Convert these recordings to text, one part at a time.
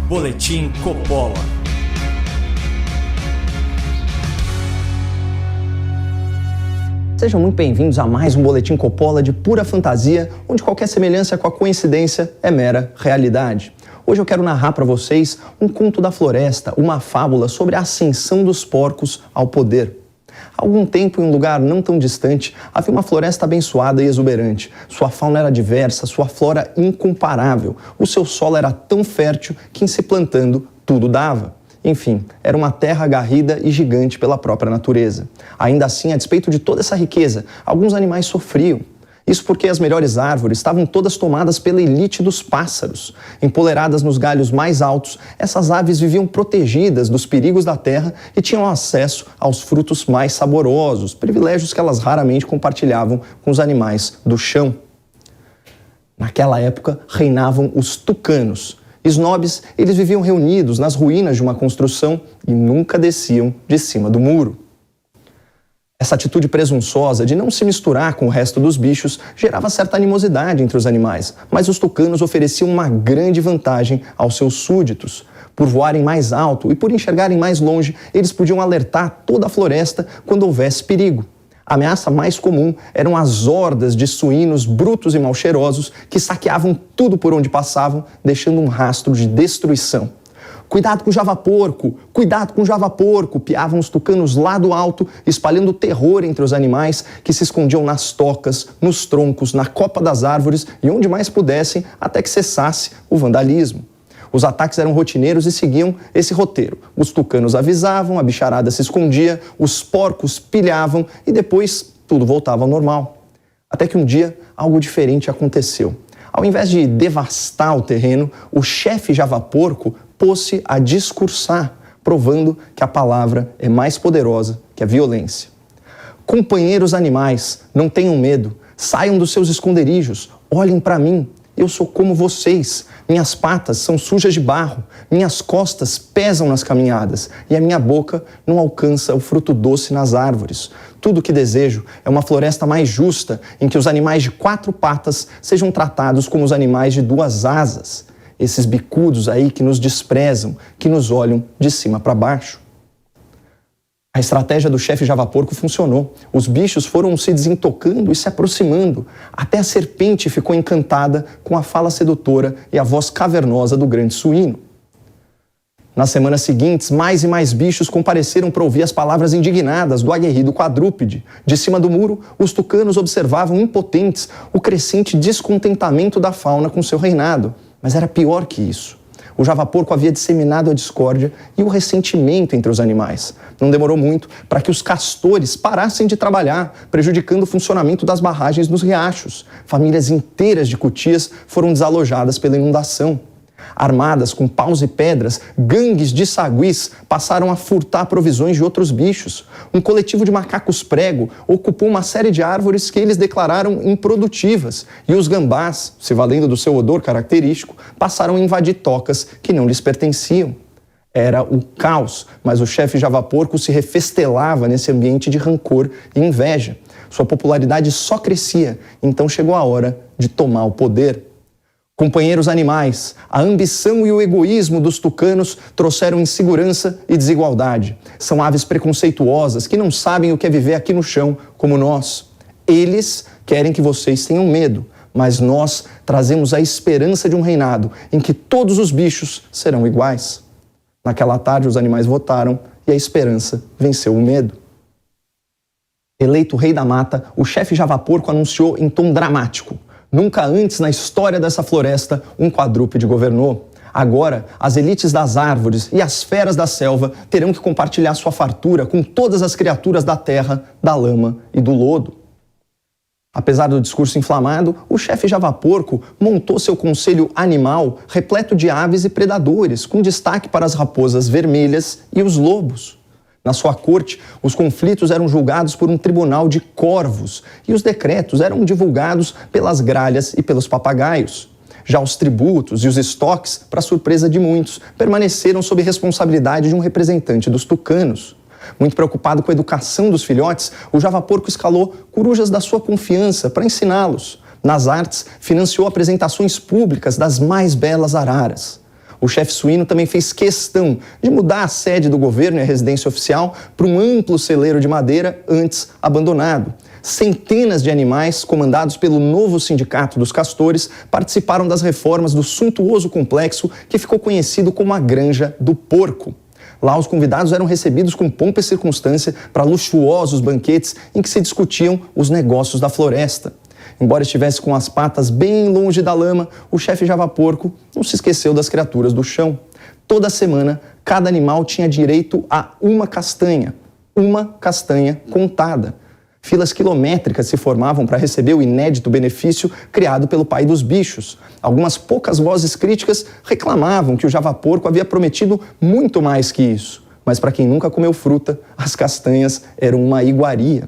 Boletim Coppola. Sejam muito bem-vindos a mais um Boletim Coppola de pura fantasia, onde qualquer semelhança com a coincidência é mera realidade. Hoje eu quero narrar para vocês um conto da floresta, uma fábula sobre a ascensão dos porcos ao poder. Há algum tempo, em um lugar não tão distante, havia uma floresta abençoada e exuberante. Sua fauna era diversa, sua flora incomparável. O seu solo era tão fértil que, em se plantando, tudo dava. Enfim, era uma terra agarrida e gigante pela própria natureza. Ainda assim, a despeito de toda essa riqueza, alguns animais sofriam. Isso porque as melhores árvores estavam todas tomadas pela elite dos pássaros. Empoleradas nos galhos mais altos, essas aves viviam protegidas dos perigos da terra e tinham acesso aos frutos mais saborosos, privilégios que elas raramente compartilhavam com os animais do chão. Naquela época, reinavam os tucanos. Snobs, eles viviam reunidos nas ruínas de uma construção e nunca desciam de cima do muro. Essa atitude presunçosa de não se misturar com o resto dos bichos gerava certa animosidade entre os animais, mas os tucanos ofereciam uma grande vantagem aos seus súditos. Por voarem mais alto e por enxergarem mais longe, eles podiam alertar toda a floresta quando houvesse perigo. A ameaça mais comum eram as hordas de suínos brutos e mal cheirosos que saqueavam tudo por onde passavam, deixando um rastro de destruição. "Cuidado com o javaporco! Cuidado com o javaporco!" piavam os tucanos lá do alto, espalhando terror entre os animais que se escondiam nas tocas, nos troncos, na copa das árvores e onde mais pudessem até que cessasse o vandalismo. Os ataques eram rotineiros e seguiam esse roteiro. Os tucanos avisavam, a bicharada se escondia, os porcos pilhavam e depois tudo voltava ao normal. Até que um dia algo diferente aconteceu. Ao invés de devastar o terreno, o chefe javaporco pôs-se a discursar, provando que a palavra é mais poderosa que a violência. "Companheiros animais, não tenham medo, saiam dos seus esconderijos, olhem para mim. Eu sou como vocês, minhas patas são sujas de barro, minhas costas pesam nas caminhadas e a minha boca não alcança o fruto doce nas árvores. Tudo o que desejo é uma floresta mais justa, em que os animais de 4 patas sejam tratados como os animais de 2 asas. Esses bicudos aí que nos desprezam, que nos olham de cima para baixo." A estratégia do chefe javaporco funcionou. Os bichos foram se desentocando e se aproximando. Até a serpente ficou encantada com a fala sedutora e a voz cavernosa do grande suíno. Nas semanas seguintes, mais e mais bichos compareceram para ouvir as palavras indignadas do aguerrido quadrúpede. De cima do muro, os tucanos observavam impotentes o crescente descontentamento da fauna com seu reinado. Mas era pior que isso. O javaporco havia disseminado a discórdia e o ressentimento entre os animais. Não demorou muito para que os castores parassem de trabalhar, prejudicando o funcionamento das barragens nos riachos. Famílias inteiras de cutias foram desalojadas pela inundação. Armadas com paus e pedras, gangues de saguis passaram a furtar provisões de outros bichos. Um coletivo de macacos prego ocupou uma série de árvores que eles declararam improdutivas. E os gambás, se valendo do seu odor característico, passaram a invadir tocas que não lhes pertenciam. Era o caos, mas o chefe javaporco se refestelava nesse ambiente de rancor e inveja. Sua popularidade só crescia, então chegou a hora de tomar o poder. Companheiros animais, a ambição e o egoísmo dos tucanos trouxeram insegurança e desigualdade. São aves preconceituosas que não sabem o que é viver aqui no chão como nós. Eles querem que vocês tenham medo, mas nós trazemos a esperança de um reinado em que todos os bichos serão iguais. Naquela tarde, os animais votaram e a esperança venceu o medo. Eleito rei da mata, o chefe javaporco anunciou em tom dramático: "Nunca antes na história dessa floresta um quadrúpede governou. Agora, as elites das árvores e as feras da selva terão que compartilhar sua fartura com todas as criaturas da terra, da lama e do lodo." Apesar do discurso inflamado, o chefe javaporco montou seu conselho animal repleto de aves e predadores, com destaque para as raposas vermelhas e os lobos. Na sua corte, os conflitos eram julgados por um tribunal de corvos e os decretos eram divulgados pelas gralhas e pelos papagaios. Já os tributos e os estoques, para surpresa de muitos, permaneceram sob responsabilidade de um representante dos tucanos. Muito preocupado com a educação dos filhotes, o javaporco escalou corujas da sua confiança para ensiná-los. Nas artes, financiou apresentações públicas das mais belas araras. O chefe suíno também fez questão de mudar a sede do governo e a residência oficial para um amplo celeiro de madeira antes abandonado. Centenas de animais, comandados pelo novo sindicato dos castores, participaram das reformas do suntuoso complexo que ficou conhecido como a Granja do Porco. Lá, os convidados eram recebidos com pompa e circunstância para luxuosos banquetes em que se discutiam os negócios da floresta. Embora estivesse com as patas bem longe da lama, o chefe Javaporco não se esqueceu das criaturas do chão. Toda semana, cada animal tinha direito a uma castanha contada. Filas quilométricas se formavam para receber o inédito benefício criado pelo pai dos bichos. Algumas poucas vozes críticas reclamavam que o Javaporco havia prometido muito mais que isso. Mas para quem nunca comeu fruta, as castanhas eram uma iguaria.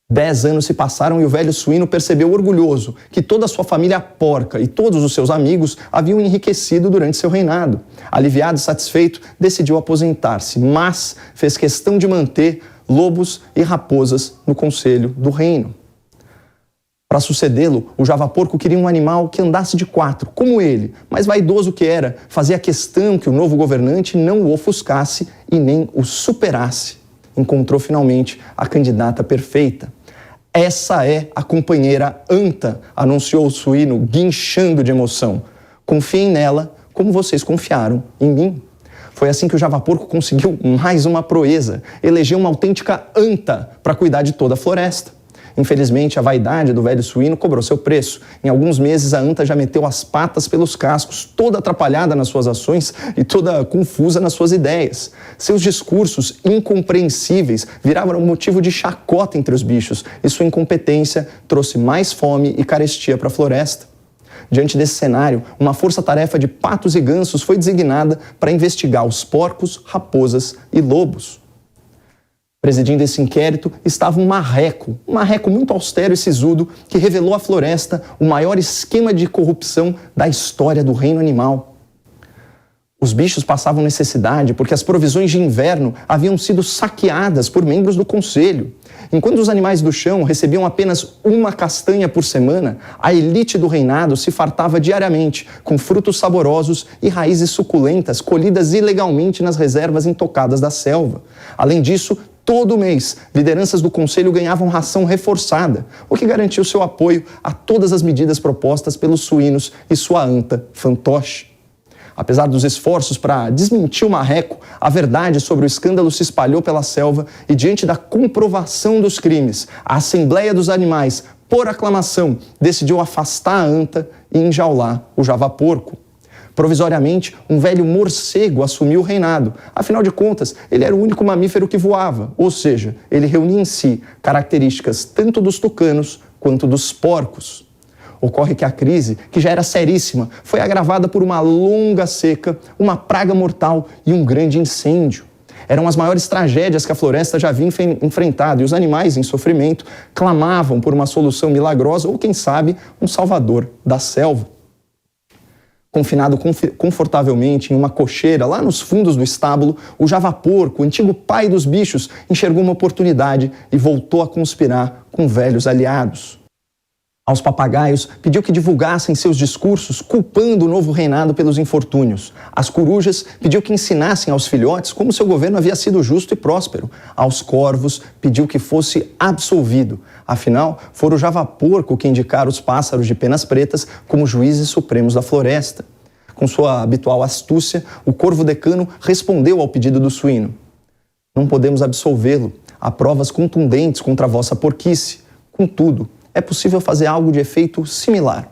10 anos se passaram e o velho suíno percebeu orgulhoso que toda a sua família porca e todos os seus amigos haviam enriquecido durante seu reinado. Aliviado e satisfeito, decidiu aposentar-se, mas fez questão de manter lobos e raposas no conselho do reino. Para sucedê-lo, o Javaporco queria um animal que andasse de 4, como ele, mas vaidoso que era, fazia questão que o novo governante não o ofuscasse e nem o superasse. Encontrou finalmente a candidata perfeita. Essa é a companheira Anta, anunciou o suíno, guinchando de emoção. Confiem nela como vocês confiaram em mim. Foi assim que o Javaporco conseguiu mais uma proeza, elegeu uma autêntica Anta para cuidar de toda a floresta. Infelizmente, a vaidade do velho suíno cobrou seu preço. Em alguns meses, a anta já meteu as patas pelos cascos, toda atrapalhada nas suas ações e toda confusa nas suas ideias. Seus discursos incompreensíveis viraram motivo de chacota entre os bichos e sua incompetência trouxe mais fome e carestia para a floresta. Diante desse cenário, uma força-tarefa de patos e gansos foi designada para investigar os porcos, raposas e lobos. Presidindo esse inquérito estava um marreco muito austero e sisudo, que revelou à floresta o maior esquema de corrupção da história do reino animal. Os bichos passavam necessidade porque as provisões de inverno haviam sido saqueadas por membros do conselho. Enquanto os animais do chão recebiam apenas uma castanha por semana, a elite do reinado se fartava diariamente com frutos saborosos e raízes suculentas colhidas ilegalmente nas reservas intocadas da selva. Além disso, todo mês, lideranças do conselho ganhavam ração reforçada, o que garantiu seu apoio a todas as medidas propostas pelos suínos e sua anta fantoche. Apesar dos esforços para desmentir o marreco, a verdade sobre o escândalo se espalhou pela selva e, diante da comprovação dos crimes, a Assembleia dos Animais, por aclamação, decidiu afastar a anta e enjaular o Javaporco. Provisoriamente, um velho morcego assumiu o reinado. Afinal de contas, ele era o único mamífero que voava, ou seja, ele reunia em si características tanto dos tucanos quanto dos porcos. Ocorre que a crise, que já era seríssima, foi agravada por uma longa seca, uma praga mortal e um grande incêndio. Eram as maiores tragédias que a floresta já havia enfrentado e os animais em sofrimento clamavam por uma solução milagrosa ou, quem sabe, um salvador da selva. Confinado confortavelmente em uma cocheira lá nos fundos do estábulo, o Javaporco, o antigo pai dos bichos, enxergou uma oportunidade e voltou a conspirar com velhos aliados. Aos papagaios, pediu que divulgassem seus discursos culpando o novo reinado pelos infortúnios. Às corujas, pediu que ensinassem aos filhotes como seu governo havia sido justo e próspero. Aos corvos, pediu que fosse absolvido. Afinal, fora o Javaporco que indicara os pássaros de penas pretas como juízes supremos da floresta. Com sua habitual astúcia, o corvo decano respondeu ao pedido do suíno. Não podemos absolvê-lo. Há provas contundentes contra a vossa porquice. Contudo, é possível fazer algo de efeito similar.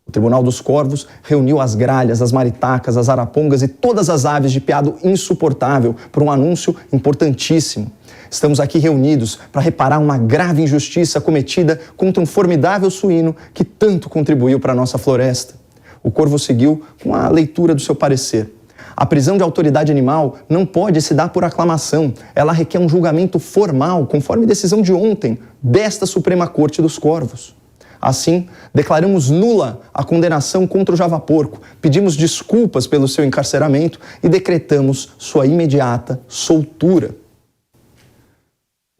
O Tribunal dos Corvos reuniu as gralhas, as maritacas, as arapongas e todas as aves de piado insuportável por um anúncio importantíssimo. Estamos aqui reunidos para reparar uma grave injustiça cometida contra um formidável suíno que tanto contribuiu para a nossa floresta. O corvo seguiu com a leitura do seu parecer. A prisão de autoridade animal não pode se dar por aclamação. Ela requer um julgamento formal, conforme decisão de ontem, desta Suprema Corte dos Corvos. Assim, declaramos nula a condenação contra o Javaporco, pedimos desculpas pelo seu encarceramento e decretamos sua imediata soltura.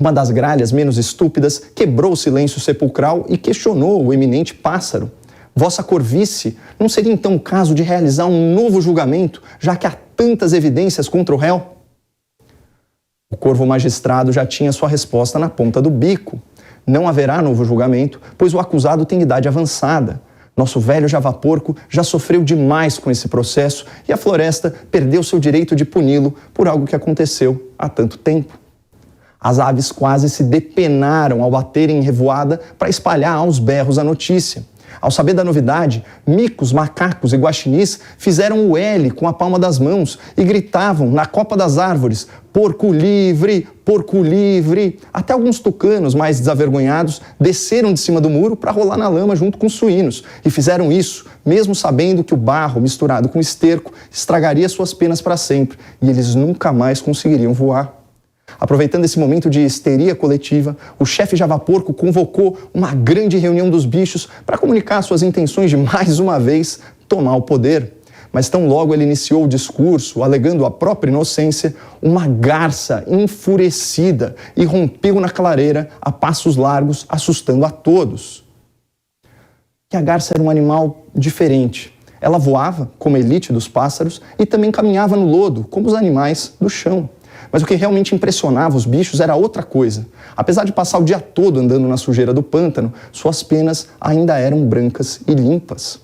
Uma das gralhas menos estúpidas quebrou o silêncio sepulcral e questionou o eminente pássaro. Vossa Corvice, não seria então o caso de realizar um novo julgamento, já que há tantas evidências contra o réu? O corvo magistrado já tinha sua resposta na ponta do bico. Não haverá novo julgamento, pois o acusado tem idade avançada. Nosso velho javaporco já sofreu demais com esse processo e a floresta perdeu seu direito de puni-lo por algo que aconteceu há tanto tempo. As aves quase se depenaram ao baterem em revoada para espalhar aos berros a notícia. Ao saber da novidade, micos, macacos e guaxinins fizeram o L com a palma das mãos e gritavam na copa das árvores: porco livre, porco livre. Até alguns tucanos mais desavergonhados desceram de cima do muro para rolar na lama junto com os suínos e fizeram isso mesmo sabendo que o barro misturado com esterco estragaria suas penas para sempre e eles nunca mais conseguiriam voar. Aproveitando esse momento de histeria coletiva, o chefe javaporco convocou uma grande reunião dos bichos para comunicar suas intenções de, mais uma vez, tomar o poder. Mas tão logo ele iniciou o discurso, alegando a própria inocência, uma garça enfurecida irrompeu na clareira a passos largos, assustando a todos. E a garça era um animal diferente. Ela voava, como a elite dos pássaros, e também caminhava no lodo, como os animais do chão. Mas o que realmente impressionava os bichos era outra coisa. Apesar de passar o dia todo andando na sujeira do pântano, suas penas ainda eram brancas e limpas.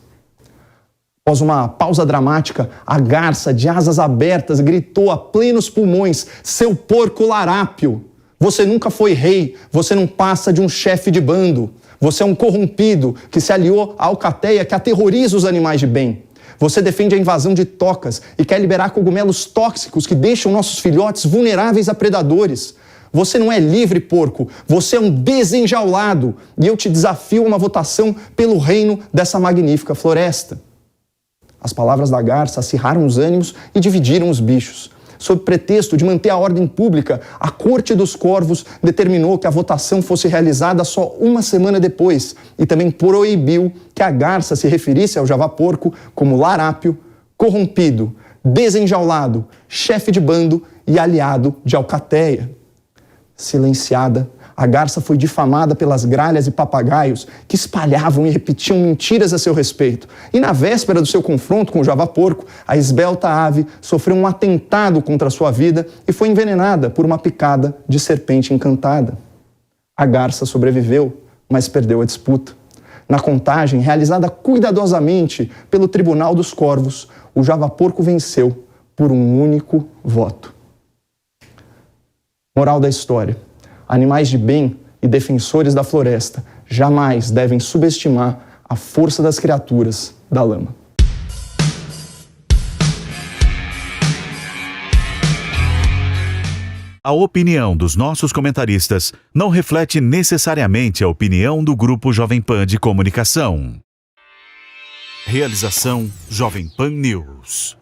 Após uma pausa dramática, a garça, de asas abertas, gritou a plenos pulmões: seu porco larápio! Você nunca foi rei, você não passa de um chefe de bando. Você é um corrompido que se aliou à alcateia que aterroriza os animais de bem. Você defende a invasão de tocas e quer liberar cogumelos tóxicos que deixam nossos filhotes vulneráveis a predadores. Você não é livre, porco. Você é um desenjaulado. E eu te desafio a uma votação pelo reino dessa magnífica floresta. As palavras da garça acirraram os ânimos e dividiram os bichos. Sob pretexto de manter a ordem pública, a Corte dos Corvos determinou que a votação fosse realizada só uma semana depois e também proibiu que a garça se referisse ao javaporco como larápio, corrompido, desenjaulado, chefe de bando e aliado de alcateia. Silenciada, a garça foi difamada pelas gralhas e papagaios que espalhavam e repetiam mentiras a seu respeito. E na véspera do seu confronto com o javaporco, a esbelta ave sofreu um atentado contra a sua vida e foi envenenada por uma picada de serpente encantada. A garça sobreviveu, mas perdeu a disputa. Na contagem, realizada cuidadosamente pelo Tribunal dos Corvos, o javaporco venceu por um único voto. Moral da história: animais de bem e defensores da floresta jamais devem subestimar a força das criaturas da lama. A opinião dos nossos comentaristas não reflete necessariamente a opinião do Grupo Jovem Pan de Comunicação. Realização Jovem Pan News.